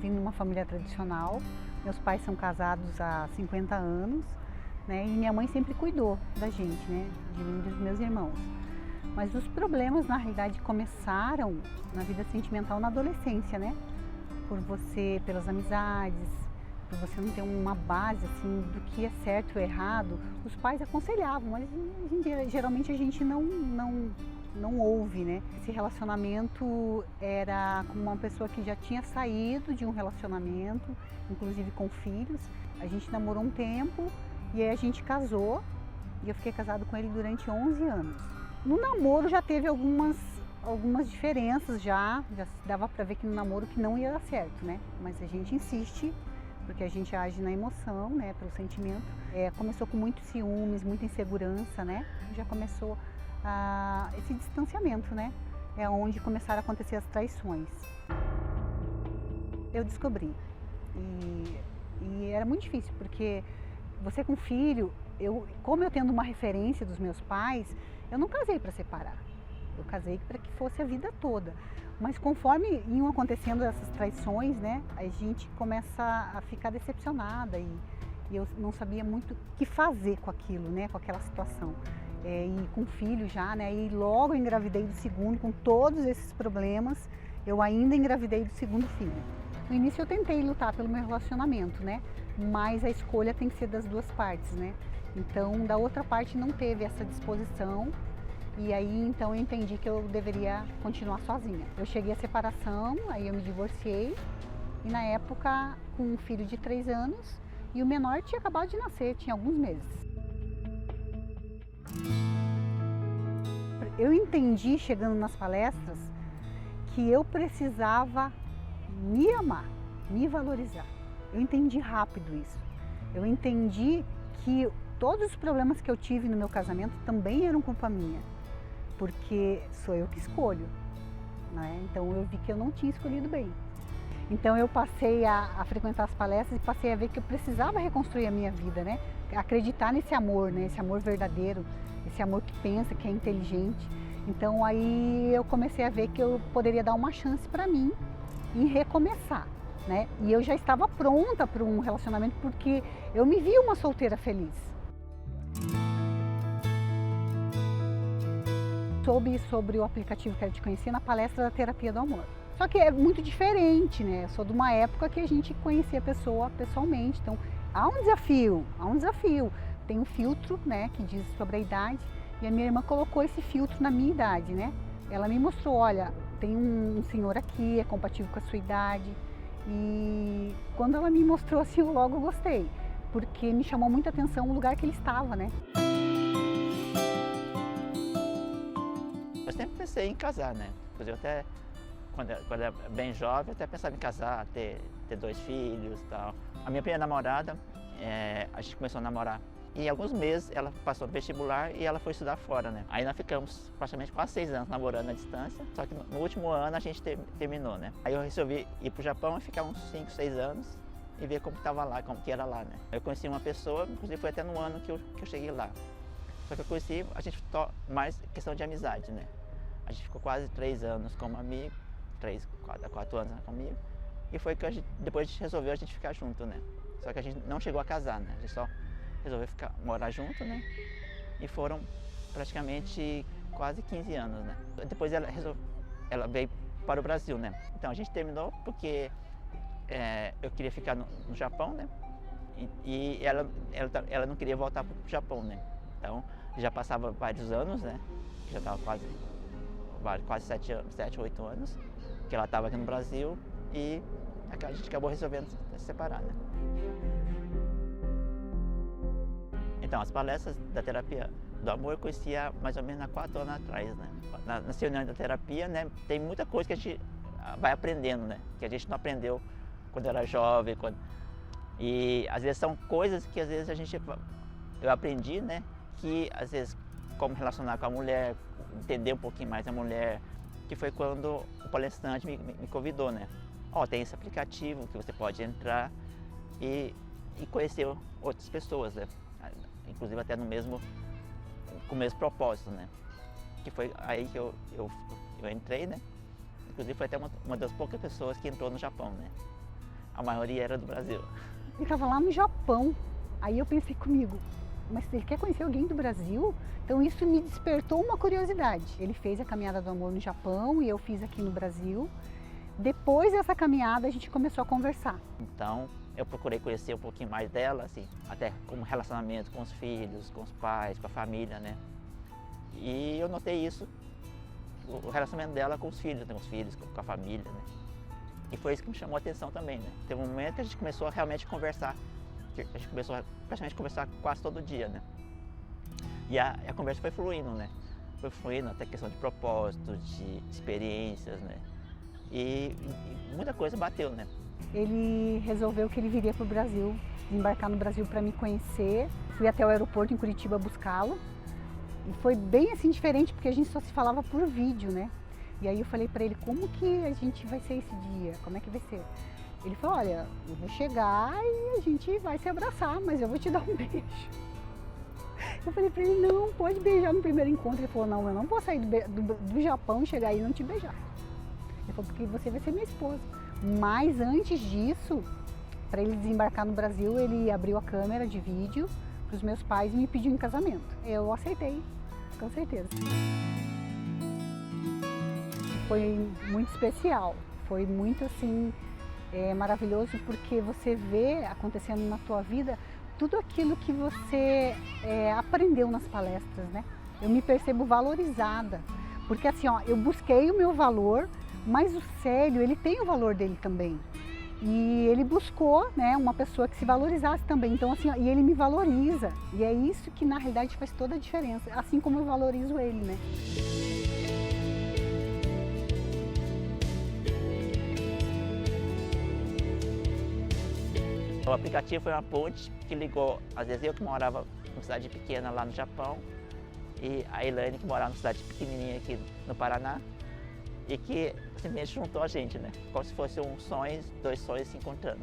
vim de uma família tradicional, meus pais são casados há 50 anos, né? E minha mãe sempre cuidou da gente, né? De mim e dos meus irmãos. Mas os problemas, na realidade, começaram na vida sentimental na adolescência, né? Pelas amizades, por você não ter uma base assim do que é certo ou errado. Os pais aconselhavam, mas geralmente a gente não ouve, né? Esse relacionamento era com uma pessoa que já tinha saído de um relacionamento, inclusive com filhos. A gente namorou um tempo e aí a gente casou e eu fiquei casado com ele durante 11 anos. No namoro já teve algumas diferenças já dava para ver que no namoro que não ia dar certo, né? Mas a gente insiste, porque a gente age na emoção, né, pelo sentimento. Começou com muitos ciúmes, muita insegurança, né? Já começou esse distanciamento, né? É onde começaram a acontecer as traições. Eu descobri e era muito difícil, porque você com filho, como eu tendo uma referência dos meus pais, eu não casei para separar. Eu casei para que fosse a vida toda. Mas conforme iam acontecendo essas traições, né, a gente começa a ficar decepcionada e eu não sabia muito o que fazer com aquilo, né, com aquela situação. E com filho já, né, e logo eu engravidei do segundo, com todos esses problemas, eu ainda engravidei do segundo filho. No início eu tentei lutar pelo meu relacionamento, né, mas a escolha tem que ser das duas partes, né. Então, da outra parte não teve essa disposição. E aí, então, eu entendi que eu deveria continuar sozinha. Eu cheguei à separação, aí eu me divorciei. E na época, com um filho de 3 anos, e o menor tinha acabado de nascer, tinha alguns meses. Eu entendi, chegando nas palestras, que eu precisava me amar, me valorizar. Eu entendi rápido isso. Eu entendi que todos os problemas que eu tive no meu casamento também eram culpa minha. Porque sou eu que escolho, né? Então eu vi que eu não tinha escolhido bem. Então eu passei a frequentar as palestras e passei a ver que eu precisava reconstruir a minha vida, né? Acreditar nesse amor, né? Esse amor verdadeiro, esse amor que pensa, que é inteligente. Então aí eu comecei a ver que eu poderia dar uma chance para mim e recomeçar, né? E eu já estava pronta para um relacionamento porque eu me vi uma solteira feliz. Soube sobre o aplicativo Quero Te Conhecer na palestra da Terapia do Amor. Só que é muito diferente, né? Eu sou de uma época que a gente conhecia a pessoa pessoalmente, então há um desafio. Tem um filtro, né, que diz sobre a idade, e a minha irmã colocou esse filtro na minha idade, né? Ela me mostrou, olha, tem um senhor aqui, é compatível com a sua idade. E quando ela me mostrou assim, eu logo gostei, porque me chamou muita atenção o lugar que ele estava, né? Eu sempre pensei em casar, né? Inclusive até quando era bem jovem, eu até pensava em casar, ter 2 filhos e tal. A minha primeira namorada, a gente começou a namorar. E em alguns meses ela passou no vestibular e ela foi estudar fora, né? Aí nós ficamos praticamente quase 6 anos namorando à distância, só que no último ano a gente terminou, né? Aí eu resolvi ir pro Japão e ficar uns 5, 6 anos e ver como estava lá, como que era lá, né? Eu conheci uma pessoa, inclusive foi até no ano que eu cheguei lá. Só que eu conheci, a gente mais questão de amizade, né? A gente ficou quase 3 anos como amigo, 4 anos comigo. E foi que depois a gente resolveu ficar junto, né? Só que a gente não chegou a casar, né? A gente só resolveu morar junto, né? E foram praticamente quase 15 anos, né? Depois ela veio para o Brasil, né? Então a gente terminou porque eu queria ficar no Japão, né? E ela não queria voltar para o Japão, né? Então já passava vários anos, né? Já estava quase 7, 8 anos que ela estava aqui no Brasil e a gente acabou resolvendo se separar, né? Então, as palestras da terapia do amor eu conhecia mais ou menos há 4 anos atrás, né? Nas reuniões da terapia, né, tem muita coisa que a gente vai aprendendo, né? Que a gente não aprendeu quando era jovem, e às vezes são coisas que às vezes eu aprendi, né? Que às vezes como relacionar com a mulher, entender um pouquinho mais a mulher, que foi quando o palestrante me convidou, né? Tem esse aplicativo que você pode entrar e conhecer outras pessoas, né? Inclusive até com o mesmo propósito, né? Que foi aí que eu entrei, né? Inclusive foi até uma das poucas pessoas que entrou no Japão, né? a maioria era do Brasil. Ele estava lá no Japão. Aí eu pensei comigo, mas ele quer conhecer alguém do Brasil? Então isso me despertou uma curiosidade. Ele fez a Caminhada do Amor no Japão e eu fiz aqui no Brasil. Depois dessa caminhada a gente começou a conversar. Então eu procurei conhecer um pouquinho mais dela, assim, até como relacionamento com os filhos, com os pais, com a família, né? E eu notei isso, o relacionamento dela com os filhos, né? Com a família, né? E foi isso que me chamou a atenção também, né? Teve um momento que a gente começou a realmente conversar, que a gente começou a praticamente conversar quase todo dia, né? E a conversa foi fluindo, né? Foi fluindo até questão de propósito, de experiências, né? E muita coisa bateu, né? Ele resolveu que ele viria para o Brasil, embarcar no Brasil para me conhecer. Fui até o aeroporto em Curitiba buscá-lo. E foi bem assim diferente, porque a gente só se falava por vídeo, né? E aí eu falei para ele, como que a gente vai ser esse dia? Como é que vai ser? Ele falou, olha, eu vou chegar e a gente vai se abraçar, mas eu vou te dar um beijo. Eu falei para ele, não, pode beijar no primeiro encontro. Ele falou, não, eu não vou sair do Japão, chegar aí e não te beijar. Ele falou, porque você vai ser minha esposa. Mas antes disso, para ele desembarcar no Brasil, ele abriu a câmera de vídeo para os meus pais e me pediu em casamento. Eu aceitei, com certeza. Foi muito especial, foi muito assim, maravilhoso, porque você vê acontecendo na tua vida tudo aquilo que você aprendeu nas palestras, né? Eu me percebo valorizada, porque assim, ó, eu busquei o meu valor, mas o Célio, ele tem o valor dele também. E ele buscou, né, uma pessoa que se valorizasse também. Então assim, ó, e ele me valoriza. E é isso que na realidade faz toda a diferença, assim como eu valorizo ele, né? O aplicativo foi uma ponte que ligou, às vezes eu que morava numa cidade pequena lá no Japão e a Elaine que morava numa cidade pequenininha aqui no Paraná e que simplesmente juntou a gente, né? Como se fosse dois sonhos se encontrando.